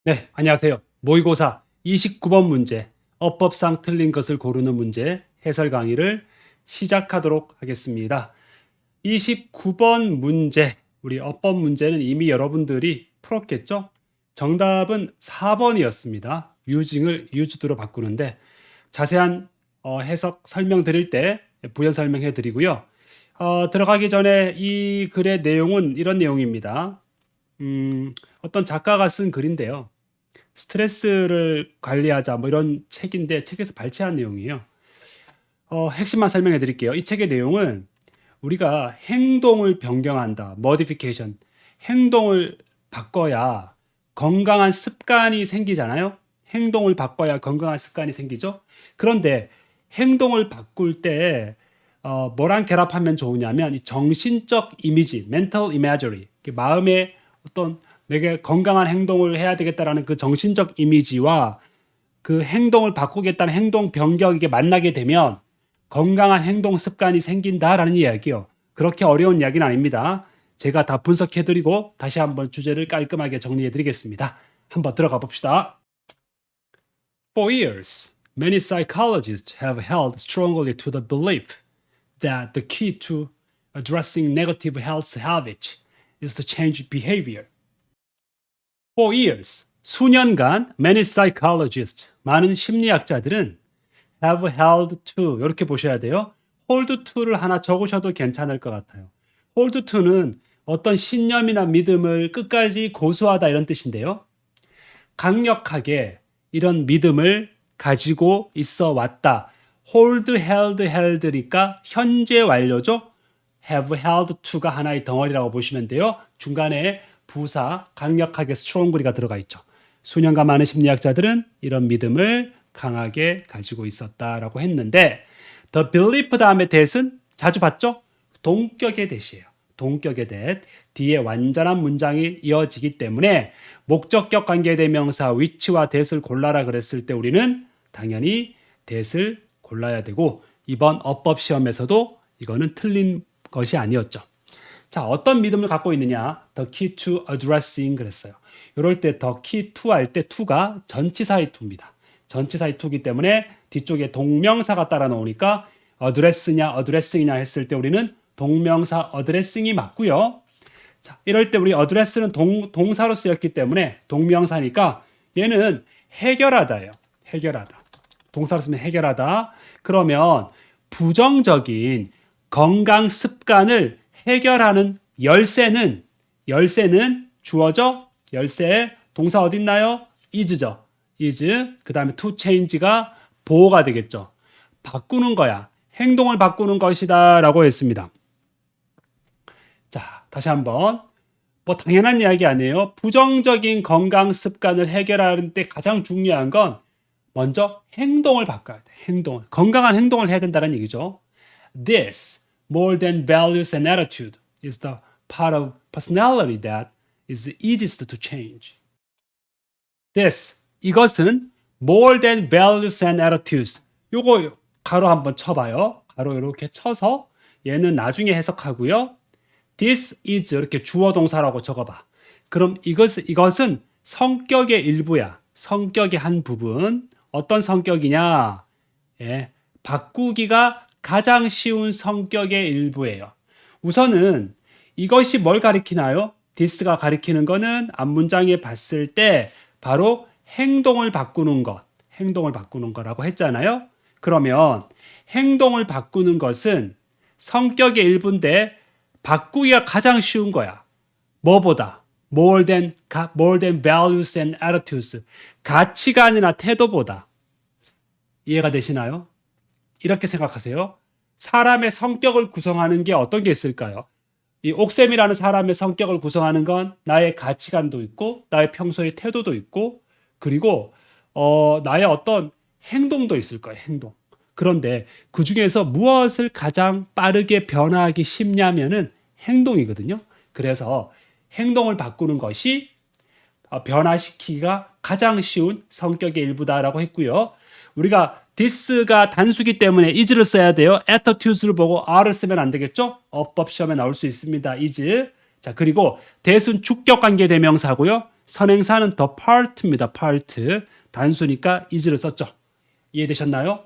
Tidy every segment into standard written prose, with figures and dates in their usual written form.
네, 안녕하세요. 모의고사 29번 문제, 어법상 틀린 것을 고르는 문제 해설 강의를 시작하도록 하겠습니다. 29번 문제, 우리 어법 문제는 이미 여러분들이 풀었겠죠? 정답은 4번이었습니다. using을 used로 바꾸는데 자세한 해석 설명 드릴 때 부연 설명해 드리고요. 들어가기 전에 이 글의 내용은 이런 내용입니다. 어떤 작가가 쓴 글인데요. 스트레스를 관리하자 뭐 이런 책인데 책에서 발췌한 내용이에요. 핵심만 설명해 드릴게요. 이 책의 내용은 우리가 행동을 변경한다, modification, 행동을 바꿔야 건강한 습관이 생기잖아요. 행동을 바꿔야 건강한 습관이 생기죠. 그런데 행동을 바꿀 때 뭐랑 결합하면 좋으냐면 이 정신적 이미지, mental imagery, 마음의 어떤 내가 건강한 행동을 해야 되겠다라는 그 정신적 이미지와 그 행동을 바꾸겠다는 행동 변경이 만나게 되면 건강한 행동 습관이 생긴다라는 이야기요. 그렇게 어려운 이야기는 아닙니다. 제가 다 분석해드리고 다시 한번 주제를 깔끔하게 정리해드리겠습니다. 한번 들어가 봅시다. For years, many psychologists have held strongly to the belief that the key to addressing negative health habits is to change behavior. For years, 수년간 many psychologists, 많은 심리학자들은 have held to, 이렇게 보셔야 돼요. hold to를 하나 적으셔도 괜찮을 것 같아요. hold to는 어떤 신념이나 믿음을 끝까지 고수하다 이런 뜻인데요. 강력하게 이런 믿음을 가지고 있어 왔다. hold, held, held니까 현재 완료죠. have held to가 하나의 덩어리라고 보시면 돼요. 중간에 부사 강력하게 strongly가 들어가 있죠. 수년간 많은 심리학자들은 이런 믿음을 강하게 가지고 있었다라고 했는데 the belief 다음에 that은 자주 봤죠? 동격의 that이에요. 동격의 that. 뒤에 완전한 문장이 이어지기 때문에 목적격 관계대명사 which와 that을 골라라 그랬을 때 우리는 당연히 that을 골라야 되고 이번 어법 시험에서도 이거는 틀린 것이 아니었죠. 자, 어떤 믿음을 갖고 있느냐? The key to addressing 그랬어요. 이럴 때 the key to 할 때 to가 전치사의 to입니다. 전치사의 to이기 때문에 뒤쪽에 동명사가 따라 나오니까 address냐 addressing이냐 했을 때 우리는 동명사 addressing이 맞고요. 자, 이럴 때 우리 address는 동사로 쓰였기 때문에 동명사니까 얘는 해결하다예요. 해결하다. 동사로 쓰면 해결하다. 그러면 부정적인 건강 습관을 해결하는 열쇠는 주어져. 열쇠 동사 어디 있나요? is죠. is. 그다음에 to change가 보호가 되겠죠. 바꾸는 거야. 행동을 바꾸는 것이다라고 했습니다. 자, 다시 한번. 뭐 당연한 이야기 아니에요. 부정적인 건강 습관을 해결하는 때 가장 중요한 건 먼저 행동을 바꿔야 돼. 행동을. 건강한 행동을 해야 된다는 얘기죠. This more than values and attitude is the part of personality that is easiest to change. This, 이것은 more than values and attitudes. 요거 가로 한번 쳐봐요. 가로 이렇게 쳐서 얘는 나중에 해석하고요. This is 이렇게 주어 동사라고 적어봐. 그럼 이것은 성격의 일부야. 성격의 한 부분. 어떤 성격이냐? 예, 바꾸기가 가장 쉬운 성격의 일부예요. 우선은 이것이 뭘 가리키나요? this가 가리키는 거는 앞문장에 봤을 때 바로 행동을 바꾸는 것, 행동을 바꾸는 거라고 했잖아요. 그러면 행동을 바꾸는 것은 성격의 일부인데 바꾸기가 가장 쉬운 거야. 뭐보다? more than values and attitudes. 가치관이나 태도보다. 이해가 되시나요? 이렇게 생각하세요. 사람의 성격을 구성하는 게 어떤 게 있을까요? 이 옥쌤이라는 사람의 성격을 구성하는 건 나의 가치관도 있고 나의 평소의 태도도 있고 그리고 나의 어떤 행동도 있을 거예요. 행동. 그런데 그중에서 무엇을 가장 빠르게 변화하기 쉽냐면은 행동이거든요. 그래서 행동을 바꾸는 것이 변화시키기가 가장 쉬운 성격의 일부다라고 했고요. 우리가 this가 단수기 때문에 is를 써야 돼요. attitudes를 보고 are를 쓰면 안 되겠죠? 어법 시험에 나올 수 있습니다. is. 자, 그리고 that은 주격 관계 대명사고요. 선행사는 the part입니다. part. 단수니까 is를 썼죠. 이해되셨나요?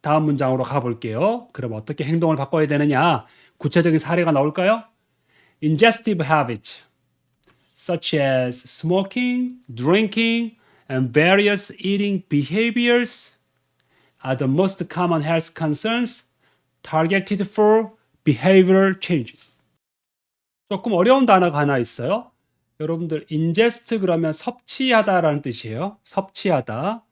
다음 문장으로 가볼게요. 그럼 어떻게 행동을 바꿔야 되느냐? 구체적인 사례가 나올까요? Ingestive habits such as smoking, drinking, and various eating behaviors are the most common health concerns targeted for behavioral changes. 조금 어려운 단어가 하나 있어요. 여러분들 ingest 그러면 섭취하다라는 뜻이에요. 섭취하다.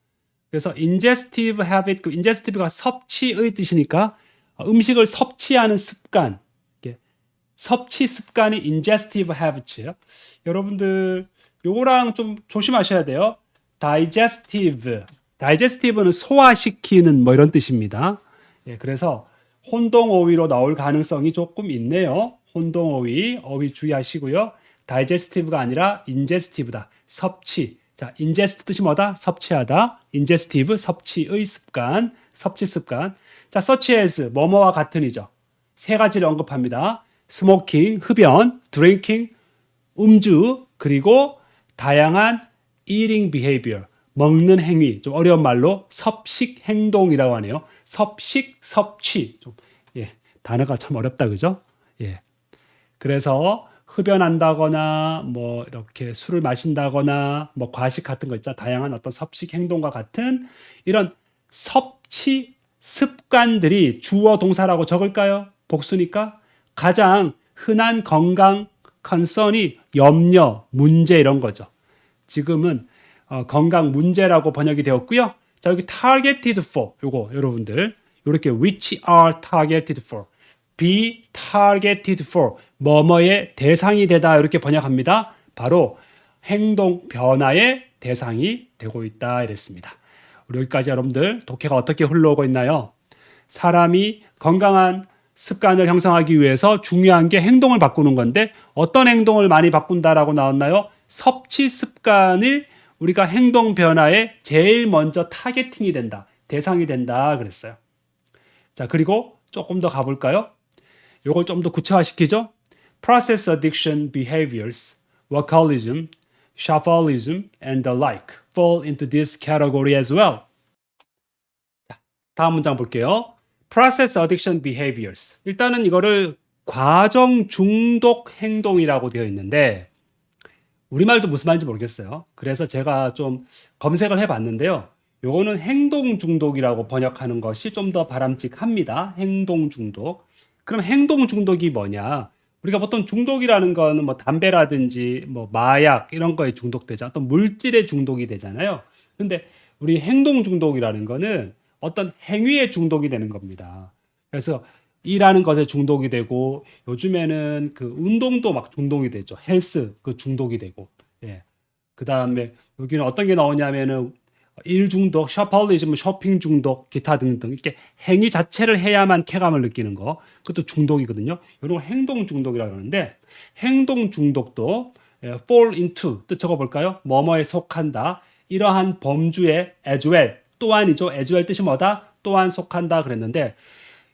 그래서 ingestive habit, 그 ingestive가 섭취의 뜻이니까 음식을 섭취하는 습관, 섭취 습관이 ingestive habits예요. 여러분들 요거랑 좀 조심하셔야 돼요. digestive는 소화시키는 뭐 이런 뜻입니다. 예, 그래서 혼동어휘로 나올 가능성이 조금 있네요. 혼동어휘, 어휘 주의하시고요. digestive가 아니라 ingestive다. 섭취. 자, ingest 뜻이 뭐다? 섭취하다. ingestive, 섭취의 습관, 섭취 습관. 자, such as, 뭐뭐와 같은이죠. 세 가지를 언급합니다. smoking, 흡연, drinking, 음주, 그리고 다양한 eating behavior, 먹는 행위, 좀 어려운 말로 섭식 행동이라고 하네요. 섭식, 섭취. 좀, 예, 단어가 참 어렵다, 그죠? 예. 그래서 흡연한다거나 뭐 이렇게 술을 마신다거나 뭐 과식 같은 거 있잖아. 다양한 어떤 섭식 행동과 같은 이런 섭취 습관들이 주어 동사라고 적을까요? 복수니까 가장 흔한 건강 컨선이 염려, 문제 이런 거죠. 지금은 건강 문제라고 번역이 되었고요. 자, 여기 targeted for 요거 여러분들 이렇게 which are targeted for be targeted for 뭐뭐의 대상이 되다 이렇게 번역합니다. 바로 행동 변화의 대상이 되고 있다 이랬습니다. 우리 여기까지 여러분들 독해가 어떻게 흘러오고 있나요? 사람이 건강한 습관을 형성하기 위해서 중요한 게 행동을 바꾸는 건데 어떤 행동을 많이 바꾼다라고 나왔나요? 섭취 습관이 우리가 행동 변화에 제일 먼저 타겟팅이 된다. 대상이 된다 그랬어요. 자, 그리고 조금 더 가볼까요? 요걸 좀 더 구체화시키죠. Process addiction behaviors, workaholism, shopholicism, and the like fall into this category as well. 다음 문장 볼게요. Process addiction behaviors. 일단은 이거를 과정 중독 행동이라고 되어 있는데 우리말도 무슨 말인지 모르겠어요. 그래서 제가 좀 검색을 해봤는데요. 요거는 행동 중독이라고 번역하는 것이 좀 더 바람직합니다. 행동 중독. 그럼 행동 중독이 뭐냐? 우리가 보통 중독이라는 거는 뭐 담배라든지 뭐 마약 이런 거에 중독되죠. 어떤 물질에 중독이 되잖아요. 근데 우리 행동 중독이라는 거는 어떤 행위에 중독이 되는 겁니다. 그래서 일하는 것에 중독이 되고 요즘에는 그 운동도 막 중독이 되죠. 헬스 그 중독이 되고. 예. 그다음에 여기는 어떤 게 나오냐면은 일 중독, 셔퍼리즘, 쇼핑 중독, 기타 등등 이렇게 행위 자체를 해야만 쾌감을 느끼는 거 그것도 중독이거든요. 이런 걸 행동 중독이라고 하는데 행동 중독도 fall into 뜻 적어볼까요? 뭐뭐에 속한다. 이러한 범주에 as well 또한이죠. as well 뜻이 뭐다? 또한 속한다 그랬는데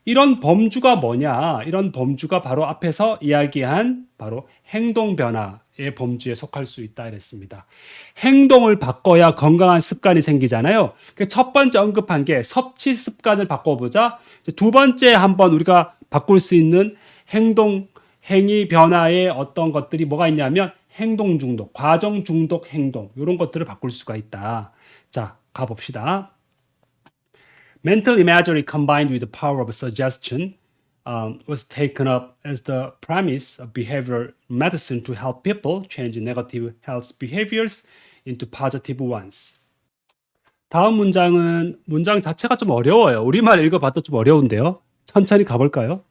이런 범주가 뭐냐? 이런 범주가 바로 앞에서 이야기한 바로 행동 변화의 범주에 속할 수 있다 이랬습니다. 행동을 바꿔야 건강한 습관이 생기잖아요. 첫 번째 언급한 게 섭취 습관을 바꿔보자. 두 번째 한번 우리가 바꿀 수 있는 행동, 행위 변화의 어떤 것들이 뭐가 있냐면 행동 중독, 과정 중독 행동 이런 것들을 바꿀 수가 있다. 자, 가봅시다. Mental imagery combined with the power of suggestion was taken up as the premise of behavioral medicine to help people change negative health behaviors into positive ones. 다음 문장은 문장 자체가 좀 어려워요. 우리말 읽어봐도 좀 어려운데요. 천천히 가볼까요?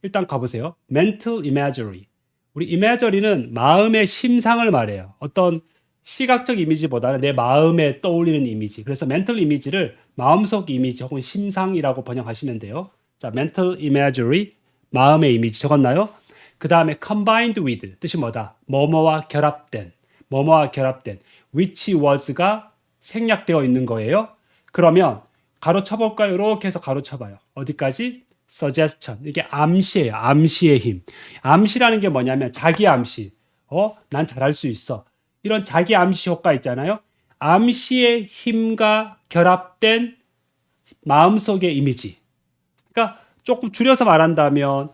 일단 가보세요. Mental imagery. 우리 imagery는 마음의 심상을 말해요. 어떤 시각적 이미지보다는 내 마음에 떠올리는 이미지. 그래서 mental image를 마음속 이미지 혹은 심상이라고 번역하시면 돼요. 자, mental imagery, 마음의 이미지 적었나요? 그 다음에 combined with, 뜻이 뭐다? 뭐뭐와 결합된, 뭐뭐와 결합된, which was가 생략되어 있는 거예요. 그러면 가로쳐볼까요? 이렇게 해서 가로쳐봐요. 어디까지? suggestion. 이게 암시예요. 암시의 힘. 암시라는 게 뭐냐면 자기 암시. 난 잘할 수 있어. 이런 자기 암시 효과 있잖아요. 암시의 힘과 결합된 마음속의 이미지. 그러니까 조금 줄여서 말한다면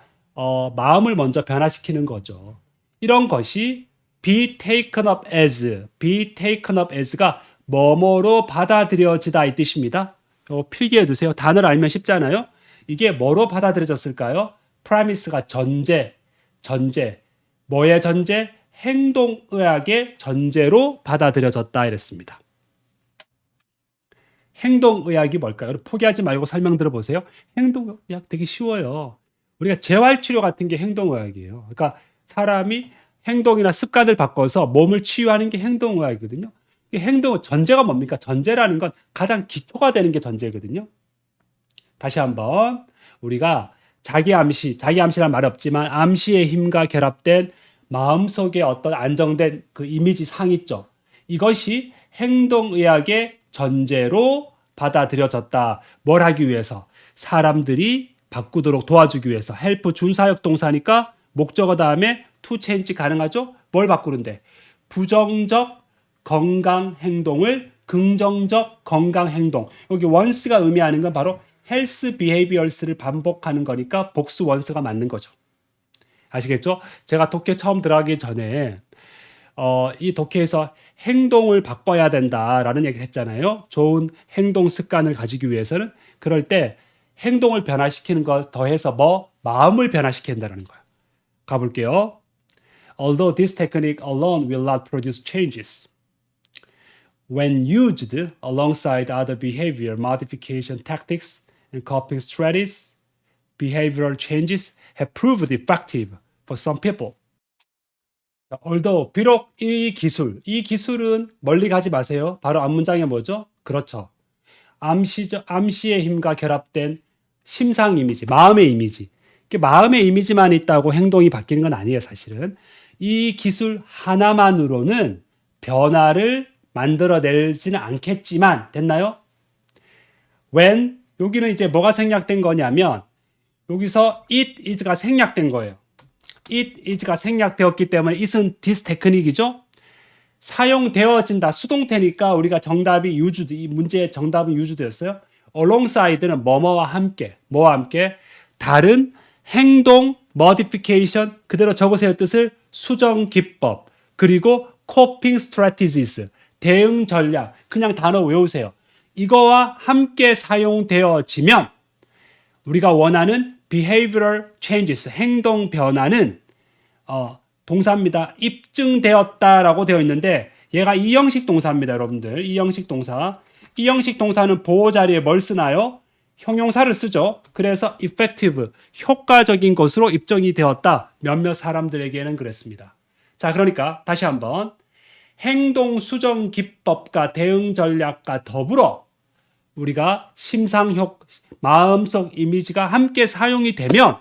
마음을 먼저 변화시키는 거죠. 이런 것이 be taken up as가 뭐뭐로 받아들여지다 이 뜻입니다. 필기해 두세요. 단어를 알면 쉽잖아요. 이게 뭐로 받아들여졌을까요? 프라미스가 전제, 뭐의 전제? 행동의학의 전제로 받아들여졌다 이랬습니다. 행동의학이 뭘까요? 포기하지 말고 설명 들어보세요. 행동의학 되게 쉬워요. 우리가 재활치료 같은 게 행동의학이에요. 그러니까 사람이 행동이나 습관을 바꿔서 몸을 치유하는 게 행동의학이거든요. 전제가 뭡니까? 전제라는 건 가장 기초가 되는 게 전제거든요. 다시 한번 우리가 자기 암시란 말 없지만 암시의 힘과 결합된 마음속에 어떤 안정된 그 이미지 상 있죠. 이것이 행동의학의 전제로 받아들여졌다. 뭘 하기 위해서? 사람들이 바꾸도록 도와주기 위해서. 헬프 준사역 동사니까 목적어 다음에 to change 가능하죠? 뭘 바꾸는데? 부정적 건강 행동을 긍정적 건강 행동. 여기 once가 의미하는 건 바로 health behaviors를 반복하는 거니까 복수 once가 맞는 거죠. 아시겠죠? 제가 독해 처음 들어가기 전에 이 독해에서 행동을 바꿔야 된다라는 얘기를 했잖아요. 좋은 행동 습관을 가지기 위해서는 그럴 때 행동을 변화시키는 것 더해서 마음을 변화시킨다는 거예요. 가볼게요. Although this technique alone will not produce changes, when used alongside other behavior modification tactics and coping strategies, behavioral changes have proved effective for some people. Although 비록 이 기술은 멀리 가지 마세요. 바로 앞 문장에 뭐죠? 그렇죠. 암시의 힘과 결합된 심상 이미지, 마음의 이미지. 마음의 이미지만 있다고 행동이 바뀌는 건 아니에요, 사실은. 이 기술 하나만으로는 변화를 만들어내지는 않겠지만, 됐나요? when, 여기는 이제 뭐가 생략된 거냐면, 여기서 it is가 생략된 거예요. it is가 생략되었기 때문에 it은 this 테크닉이죠. 사용되어진다. 수동태니까 우리가 정답이 used, 이 문제의 정답은 used였어요. alongside는 뭐뭐와 함께, 뭐와 함께 다른 행동, modification 그대로 적으세요 뜻을 수정 기법 그리고 coping strategies 대응 전략 그냥 단어 외우세요. 이거와 함께 사용되어지면 우리가 원하는 behavioral changes 행동 변화는 동사입니다. 입증되었다라고 되어 있는데 얘가 이형식 동사입니다, 여러분들. 이형식 동사. 이형식 동사는 보호 자리에 뭘 쓰나요? 형용사를 쓰죠. 그래서 effective, 효과적인 것으로 입증이 되었다. 몇몇 사람들에게는 그랬습니다. 자, 그러니까 다시 한번 행동 수정 기법과 대응 전략과 더불어 우리가 마음속 이미지가 함께 사용이 되면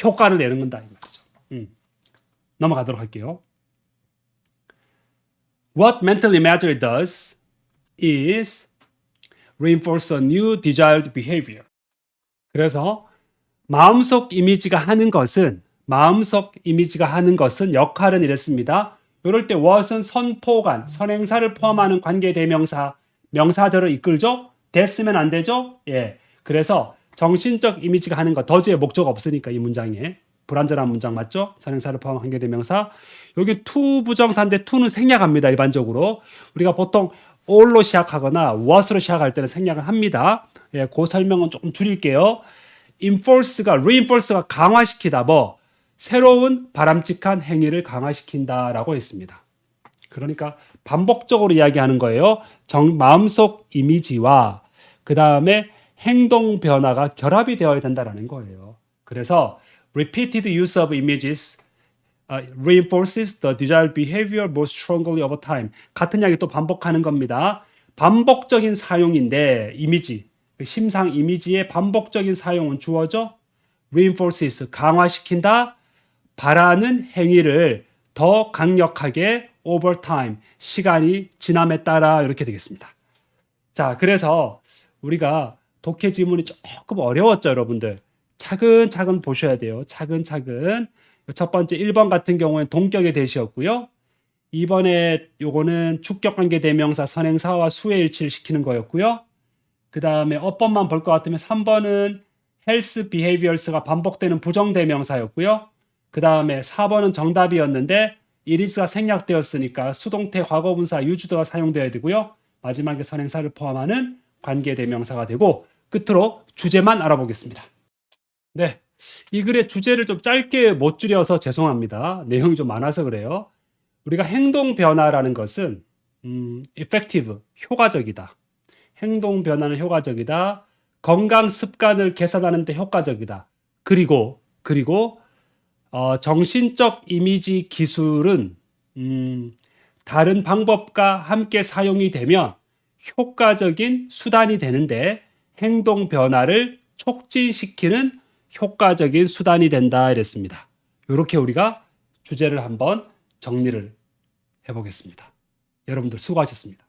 효과를 내는 건다 이 말이죠. 넘어가도록 할게요. What mental imagery does is reinforce a new desired behavior. 그래서 마음속 이미지가 하는 것은 역할은 이랬습니다. 이럴 때 what은 선포관, 선행사를 포함하는 관계대명사, 명사절을 이끌죠. 됐으면 안 되죠. 예. 그래서 정신적 이미지가 하는 것, 더즈의 목적 없으니까 이 문장에 불완전한 문장 맞죠? 선행사를 포함한 관계대명사. 여기 to 부정사인데 to는 생략합니다. 일반적으로 우리가 보통 all로 시작하거나 what으로 시작할 때는 생략을 합니다. 예, 그 설명은 조금 줄일게요. reinforce가 강화시키다 새로운 바람직한 행위를 강화시킨다라고 했습니다. 그러니까 반복적으로 이야기하는 거예요. 마음속 이미지와 그 다음에 행동 변화가 결합이 되어야 된다는 거예요. 그래서 repeated use of images reinforces the desired behavior more strongly over time. 같은 이야기 또 반복하는 겁니다. 반복적인 사용인데 이미지, 심상 이미지의 반복적인 사용은 주어져 reinforces, 강화시킨다, 바라는 행위를 더 강력하게 over time, 시간이 지남에 따라 이렇게 되겠습니다. 자, 그래서 우리가 독해 지문이 조금 어려웠죠, 여러분들. 차근차근 보셔야 돼요. 차근차근. 첫 번째 1번 같은 경우에는 동격의 대시였고요. 이번에 요거는 주격관계 대명사 선행사와 수의 일치를 시키는 거였고요. 그 다음에 어법만 볼 것 같으면 3번은 health behaviors가 반복되는 부정대명사였고요. 그 다음에 4번은 정답이었는데 is가 생략되었으니까 수동태 과거분사 used가 사용되어야 되고요. 마지막에 선행사를 포함하는 관계대명사가 되고 끝으로 주제만 알아보겠습니다. 네, 이 글의 주제를 좀 짧게 못 줄여서 죄송합니다. 내용이 좀 많아서 그래요. 우리가 행동 변화라는 것은 effective, 효과적이다. 행동 변화는 효과적이다. 건강 습관을 개선하는 데 효과적이다. 그리고 정신적 이미지 기술은 다른 방법과 함께 사용이 되면 효과적인 수단이 되는데 행동 변화를 촉진시키는 효과적인 수단이 된다 이랬습니다. 이렇게 우리가 주제를 한번 정리를 해보겠습니다. 여러분들 수고하셨습니다.